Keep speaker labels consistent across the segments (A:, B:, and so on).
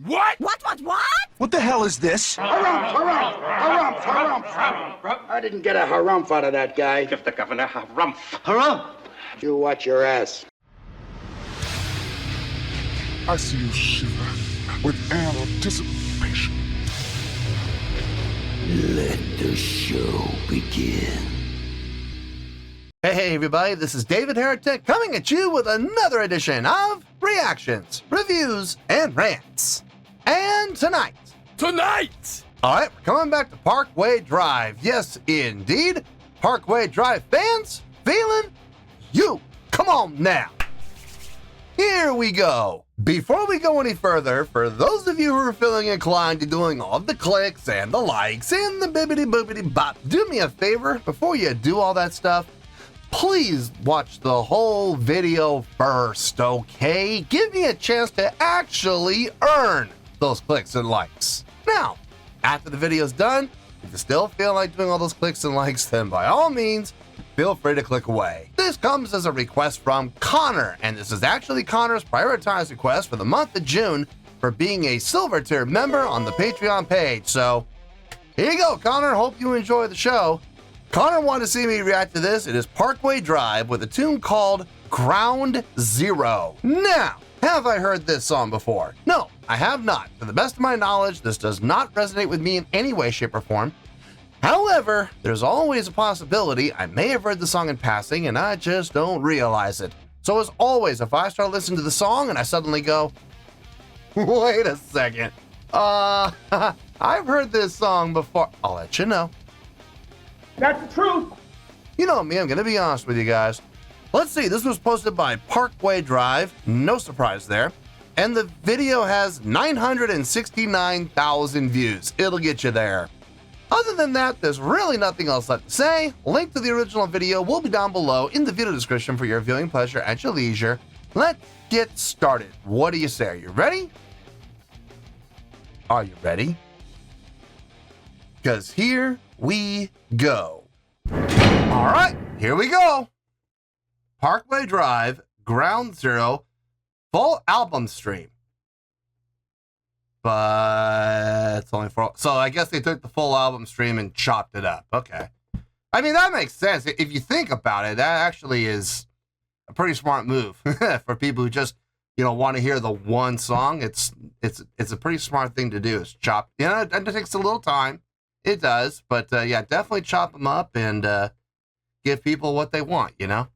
A: What?
B: What?
C: What the hell is this?
D: Harumph. I didn't get a harumph out of that guy.
A: Give the governor harumph.
D: Harumph? You watch your ass.
E: I see you shiver with anticipation.
F: Let the show begin.
G: Hey everybody, this is David Heretic coming at you with another edition of Reactions, Reviews, and Rants. And tonight, alright, we're coming back to Parkway Drive. Yes, indeed, Parkway Drive fans, feeling you. Come on now. Here we go. Before we go any further, for those of you who are feeling inclined to doing all the clicks and the likes and the bibbity boobity bop, do me a favor, before you do all that stuff, please watch the whole video first, okay? Give me a chance to actually earn those clicks and likes. Now, after the video's done, if you still feel like doing all those clicks and likes, then by all means, feel free to click away. This comes as a request from Connor, and this is actually Connor's prioritized request for the month of June for being a silver tier member on the Patreon page. So, here you go, Connor. Hope you enjoy the show. Connor wanted to see me react to this. It is Parkway Drive with a tune called Ground Zero. Now, have I heard this song before? No, I have not. To the best of my knowledge, this does not resonate with me in any way, shape, or form. However, there's always a possibility I may have heard the song in passing and I just don't realize it. So as always, if I start listening to the song and I suddenly go, wait a second, I've heard this song before, I'll let you know.
A: That's the truth.
G: You know me, I'm gonna be honest with you guys. Let's see, this was posted by Parkway Drive, no surprise there. And the video has 969,000 views. It'll get you there. Other than that, there's really nothing else left to say. Link to the original video will be down below in the video description for your viewing pleasure at your leisure. Let's get started. What do you say? Are you ready? Are you ready? Because here we go. All right, here we go. Parkway Drive, Ground Zero, full album stream. But it's only for, so I guess they took the full album stream and chopped it up. Okay. I mean, that makes sense. If you think about it, that actually is a pretty smart move for people who just, want to hear the one song. It's a pretty smart thing to do, is chop. It takes a little time. It does, but yeah, definitely chop them up and give people what they want, All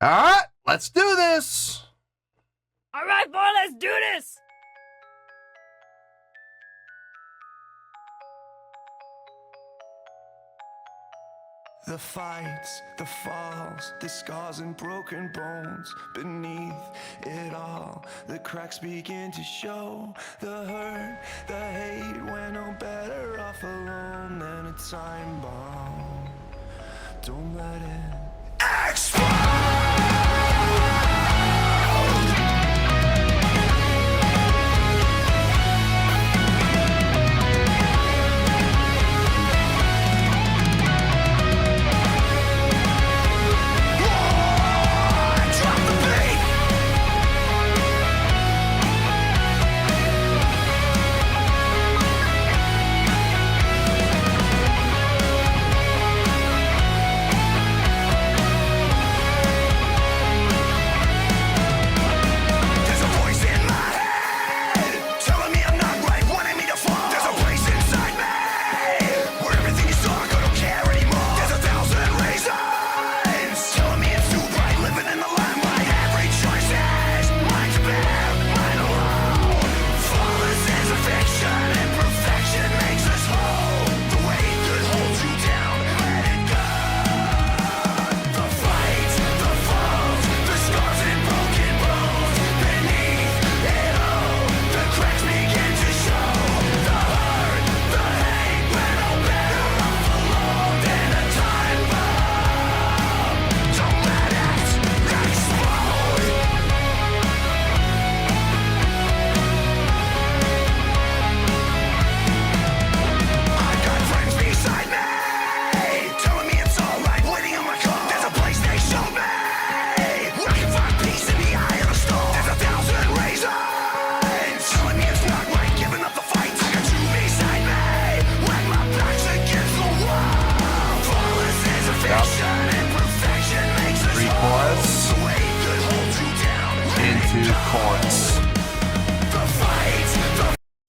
G: right, let's do this.
B: All right, boy, let's do this.
H: The fights, the falls, the scars and broken bones. Beneath it all, the cracks begin to show. The hurt, the hate, when I'm better off alone than a time bomb. Don't let it explode.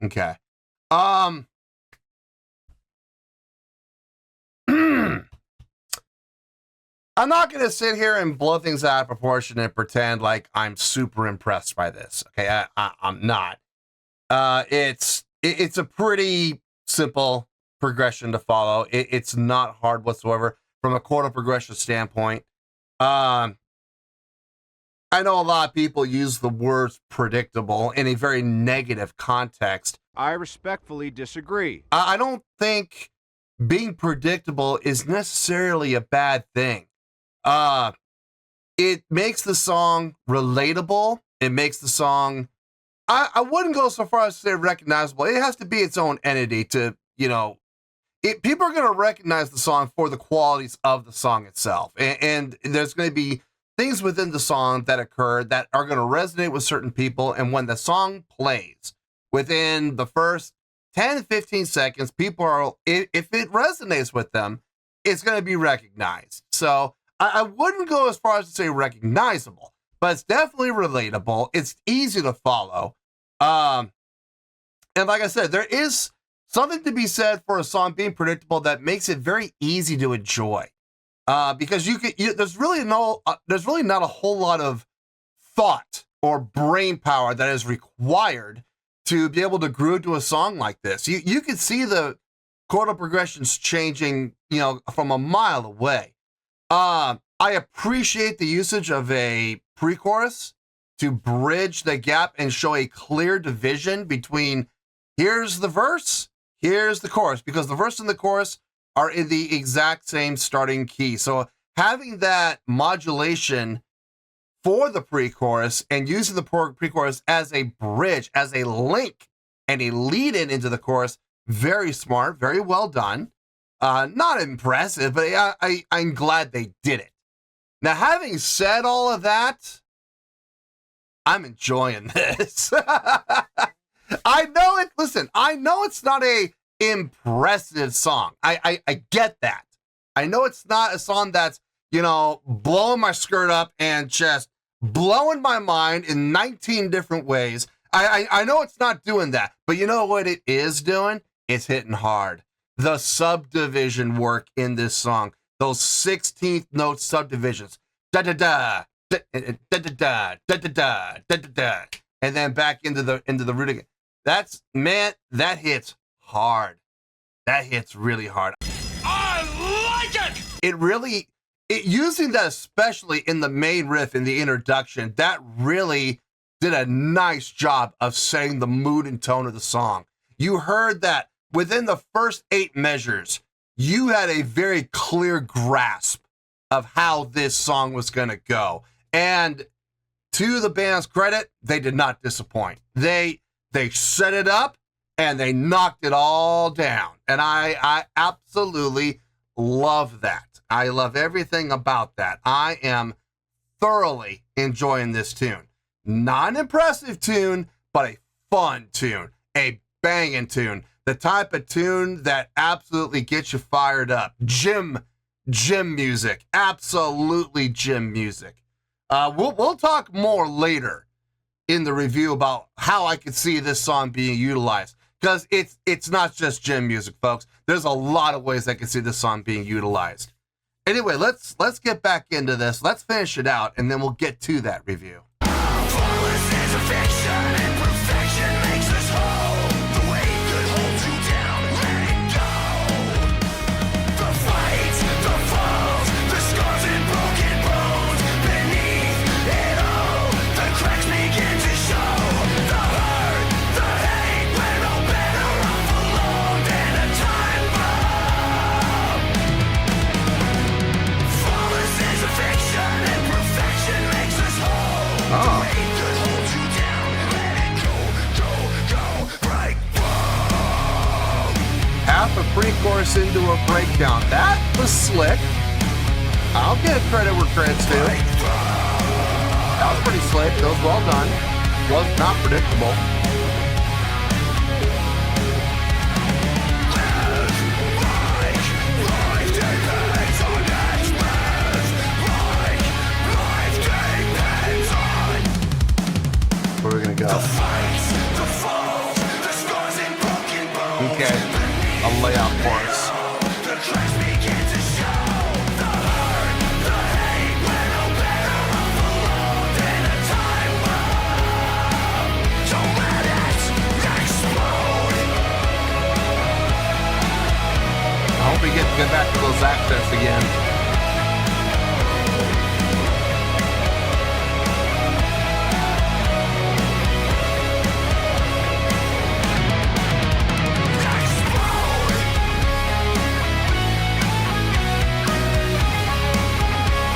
G: Okay. I'm not going to sit here and blow things out of proportion and pretend like I'm super impressed by this. Okay, I'm not. It's a pretty simple progression to follow. It's not hard whatsoever from a chord progression standpoint. I know a lot of people use the words predictable in a very negative context.
C: I respectfully disagree.
G: I don't think being predictable is necessarily a bad thing. It makes the song relatable. It makes the song, I wouldn't go so far as to say recognizable. It has to be its own entity to, people are going to recognize the song for the qualities of the song itself. And there's going to be things within the song that occur that are going to resonate with certain people. And when the song plays within the first 10, 15 seconds, people are, if it resonates with them, it's going to be recognized. So I wouldn't go as far as to say recognizable, but it's definitely relatable. It's easy to follow. And like I said, there is something to be said for a song being predictable that makes it very easy to enjoy. Because there's really not a whole lot of thought or brain power that is required to be able to groove to a song like this. You can see the chordal progressions changing, from a mile away. I appreciate the usage of a pre-chorus to bridge the gap and show a clear division between here's the verse, here's the chorus, because the verse and the chorus are in the exact same starting key. So having that modulation for the pre-chorus and using the pre-chorus as a bridge, as a link and a lead-in into the chorus, very smart, very well done. Not impressive, but I'm glad they did it. Now, having said all of that, I'm enjoying this. I know it's not a impressive song. I get that. I know it's not a song that's, blowing my skirt up and just blowing my mind in 19 different ways. I know it's not doing that, but you know what it is doing? It's hitting hard. The subdivision work in this song, those 16th note subdivisions, da da da, da da da da da da da da, and then back into the root again. That hits hard. That hits really hard.
A: I like it!
G: Using that especially in the main riff in the introduction, that really did a nice job of setting the mood and tone of the song. You heard that within the first 8 measures, you had a very clear grasp of how this song was going to go. And to the band's credit, they did not disappoint. They set it up and they knocked it all down. And I absolutely love that. I love everything about that. I am thoroughly enjoying this tune. Not an impressive tune, but a fun tune, a banging tune. The type of tune that absolutely gets you fired up. Gym music. Absolutely gym music. We'll talk more later in the review about how I could see this song being utilized. Because it's not just gym music, folks. There's a lot of ways I can see this song being utilized. Anyway, let's get back into this. Let's finish it out, and then we'll get to that review. Half a pre-chorus into a breakdown. That was slick. I'll give credit where credit's due. That was pretty slick. That was well done. Was not predictable. Where are we gonna go? Okay, a layout chorus. I hope we get back to those accents again.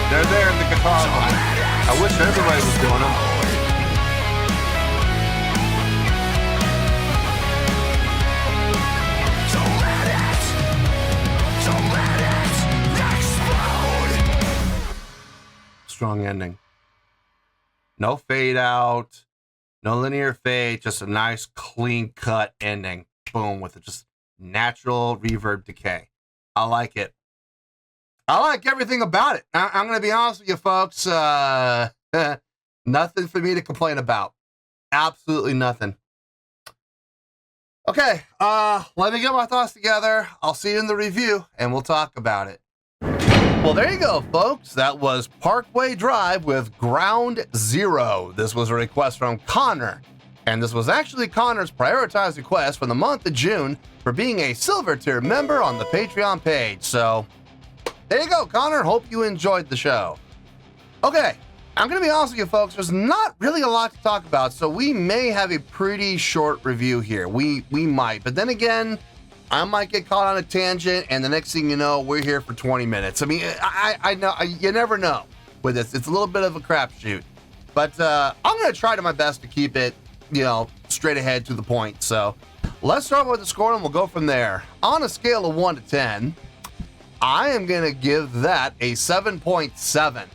G: They're there in the guitar line. I wish everybody was doing them. Strong ending. No fade out, no linear fade, just a nice clean cut ending. Boom, with just natural reverb decay. I like it. I like everything about it. I'm going to be honest with you, folks. Nothing for me to complain about. Absolutely nothing. Okay, let me get my thoughts together. I'll see you in the review, and we'll talk about it. Well, there you go, folks. That was Parkway Drive with Ground Zero. This was a request from Connor, and this was actually Connor's prioritized request for the month of June for being a Silver Tier member on the Patreon page. So, there you go, Connor. Hope you enjoyed the show. Okay, I'm going to be honest with you, folks. There's not really a lot to talk about, so we may have a pretty short review here. We might, but then again, I might get caught on a tangent, and the next thing you know, we're here for 20 minutes. I mean, I know you never know with this. It's a little bit of a crapshoot, but I'm going to try to my best to keep it, straight ahead to the point. So let's start with the score, and we'll go from there. On a scale of 1 to 10. I am going to give that a 7.7.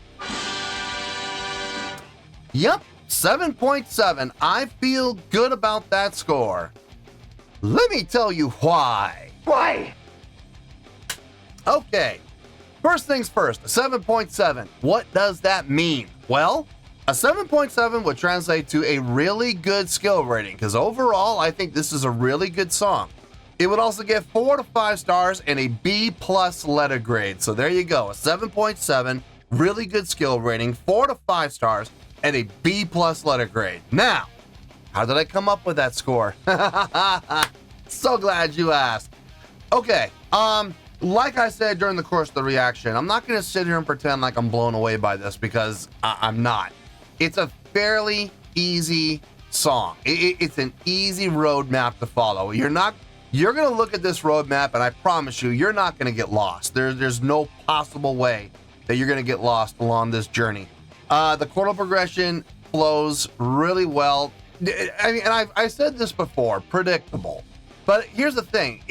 G: Yep, 7.7. I feel good about that score. Let me tell you why.
D: Why?
G: Okay, first things first, a 7.7. What does that mean? Well, a 7.7 would translate to a really good skill rating, because overall, I think this is a really good song. It would also get 4 to 5 stars and a B+ letter grade. So there you go, a 7.7, really good skill rating, 4 to 5 stars, and a B+ letter grade. Now, how did I come up with that score? So glad you asked. Okay, like I said during the course of the reaction, I'm not going to sit here and pretend like I'm blown away by this, because I'm not. It's a fairly easy song. It's an easy roadmap to follow. You're going to look at this roadmap, and I promise you, you're not going to get lost. There's no possible way that you're going to get lost along this journey. The chordal progression flows really well. I mean, and I said this before, predictable. But here's the thing.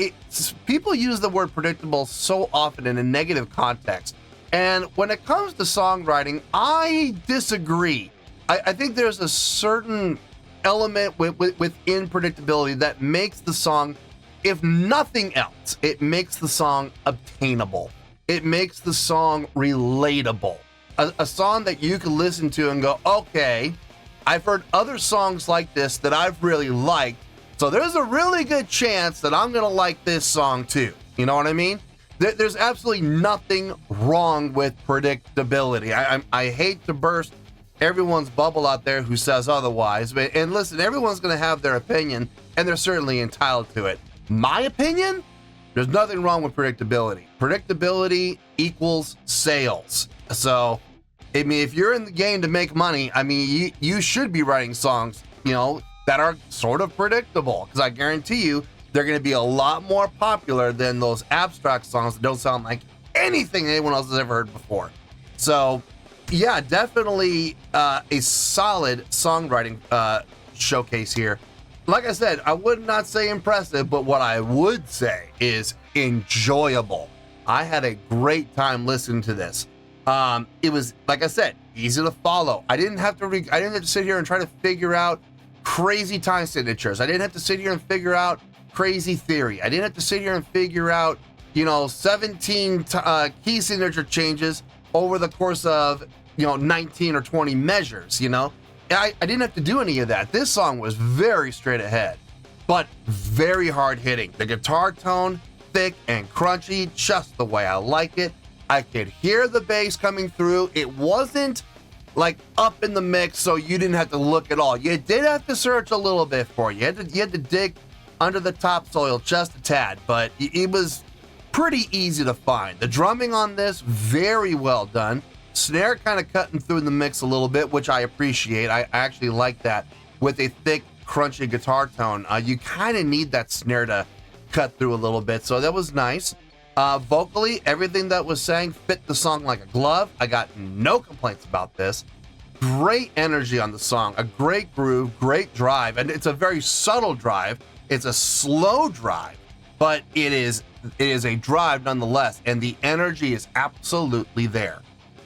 G: People use the word predictable so often in a negative context. And when it comes to songwriting, I disagree. I think there's a certain element within predictability that makes the song, if nothing else, it makes the song obtainable. It makes the song relatable. A song that you can listen to and go, okay, I've heard other songs like this that I've really liked, so there's a really good chance that I'm going to like this song too. You know what I mean? There's absolutely nothing wrong with predictability. I hate to burst everyone's bubble out there who says otherwise, and listen, everyone's going to have their opinion, and they're certainly entitled to it. My opinion, there's nothing wrong with predictability. Predictability equals sales. So, I mean, if you're in the game to make money, I mean, you should be writing songs, that are sort of predictable, because I guarantee you they're going to be a lot more popular than those abstract songs that don't sound like anything anyone else has ever heard before. So, yeah, definitely a solid songwriting showcase here. Like I said, I would not say impressive, but what I would say is enjoyable. I had a great time listening to this. It was, like I said, easy to follow. I didn't have to sit here and try to figure out crazy time signatures. I didn't have to sit here and figure out crazy theory. I didn't have to sit here and figure out, 17 key signature changes over the course of, 19 or 20 measures, I didn't have to do any of that. This song was very straight ahead. but very hard hitting. The guitar tone, thick and crunchy, just the way I like it. I could hear the bass coming through. It wasn't like up in the mix, so you didn't have to look at all. You did have to search a little bit for it. You had to dig under the topsoil just a tad, but it was pretty easy to find. The drumming on this, very well done. Snare kind of cutting through the mix a little bit, which I appreciate. I actually like that. With a thick, crunchy guitar tone, you kind of need that snare to cut through a little bit, so that was nice. Vocally, everything that was sang fit the song like a glove. I got no complaints about this. Great energy on the song, a great groove, great drive, and it's a very subtle drive. It's a slow drive, but it is a drive nonetheless, and the energy is absolutely there.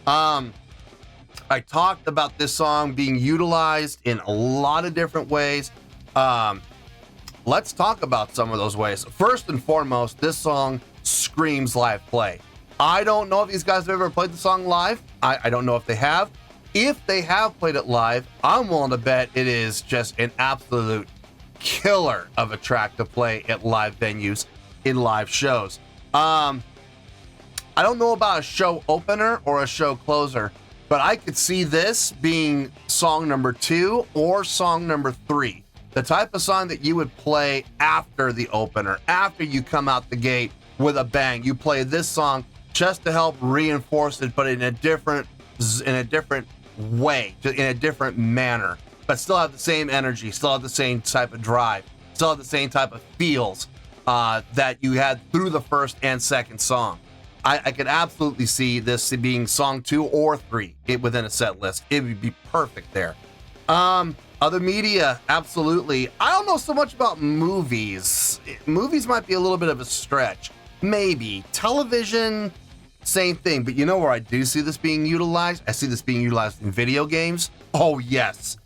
G: I talked about this song being utilized in a lot of different ways. Let's talk about some of those ways. First and foremost, this song screams live play. I don't know if these guys have ever played the song live. I don't know if they have. If they have played it live, I'm willing to bet it is just an absolute killer of a track to play at live venues, in live shows. I don't know about a show opener or a show closer, but I could see this being song number 2 or song number 3. The type of song that you would play after the opener, after you come out the gate with a bang. You play this song just to help reinforce it, but in a different way, in a different manner, but still have the same energy, still have the same type of drive, still have the same type of feels that you had through the first and second song. I could absolutely see this being song 2 or 3 within a set list. It would be perfect there. Other media, absolutely. I don't know so much about movies. Movies might be a little bit of a stretch. Maybe. Television, same thing. But you know where I do see this being utilized? I see this being utilized in video games. Oh, yes.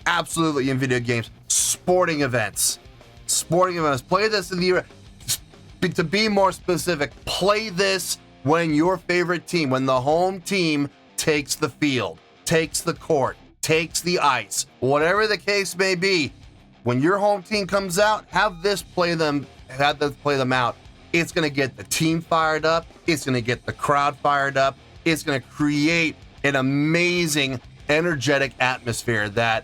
G: Absolutely in video games. Sporting events. Sporting events. Play this in the... To be more specific, play this when your favorite team, when the home team takes the field, takes the court, takes the ice, whatever the case may be. When your home team comes out, have this play them out. It's going to get the team fired up. It's going to get the crowd fired up. It's going to create an amazing, energetic atmosphere that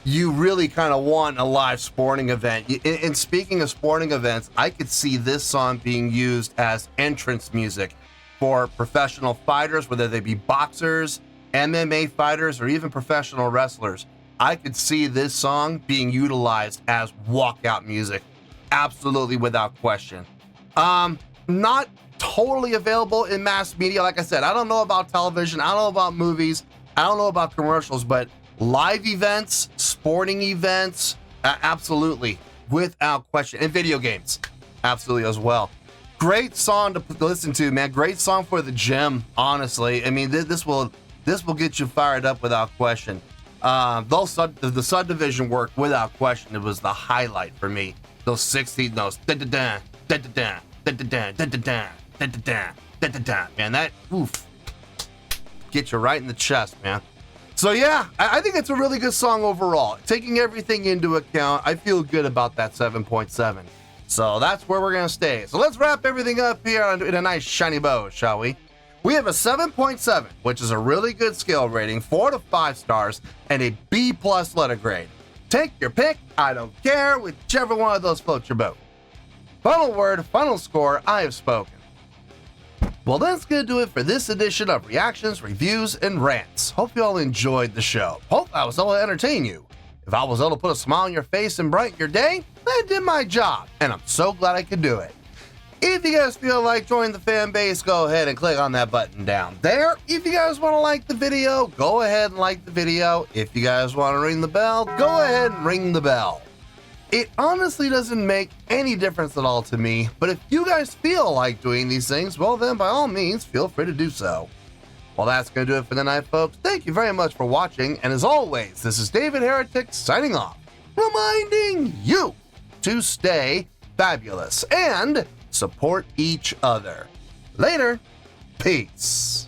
G: you really kind of want in a live sporting event. And speaking of sporting events, I could see this song being used as entrance music for professional fighters, whether they be boxers, MMA fighters, or even professional wrestlers. I could see this song being utilized as walkout music, absolutely without question. Not totally available in mass media. Like I said, I don't know about television, I don't know about movies, I don't know about commercials, but live events, sporting events, absolutely, without question. And video games, absolutely as well. Great song to listen to, man. Great song for the gym, honestly. I mean, this will get you fired up without question. The subdivision work, without question, it was the highlight for me. Those 16 notes, man, that get you right in the chest, man. So yeah, I think it's a really good song overall. Taking everything into account, I feel good about that 7.7. So that's where we're gonna stay. So let's wrap everything up here in a nice shiny bow, shall we? We have a 7.7, which is a really good scale rating, 4 to 5 stars, and a B+ letter grade. Take your pick, I don't care, whichever one of those floats your boat. Final word, final score, I have spoken. Well, that's gonna do it for this edition of Reactions, Reviews, and Rants. Hope you all enjoyed the show. Hope I was able to entertain you. If I was able to put a smile on your face and brighten your day, I did my job, and I'm so glad I could do it. If you guys feel like joining the fan base, go ahead and click on that button down there. If you guys want to like the video, go ahead and like the video. If you guys want to ring the bell, go ahead and ring the bell. It honestly doesn't make any difference at all to me, but if you guys feel like doing these things, well then by all means, feel free to do so. Well, that's going to do it for the night, folks. Thank you very much for watching, and as always, this is David Heretic signing off, reminding you to stay fabulous and support each other. Later. Peace.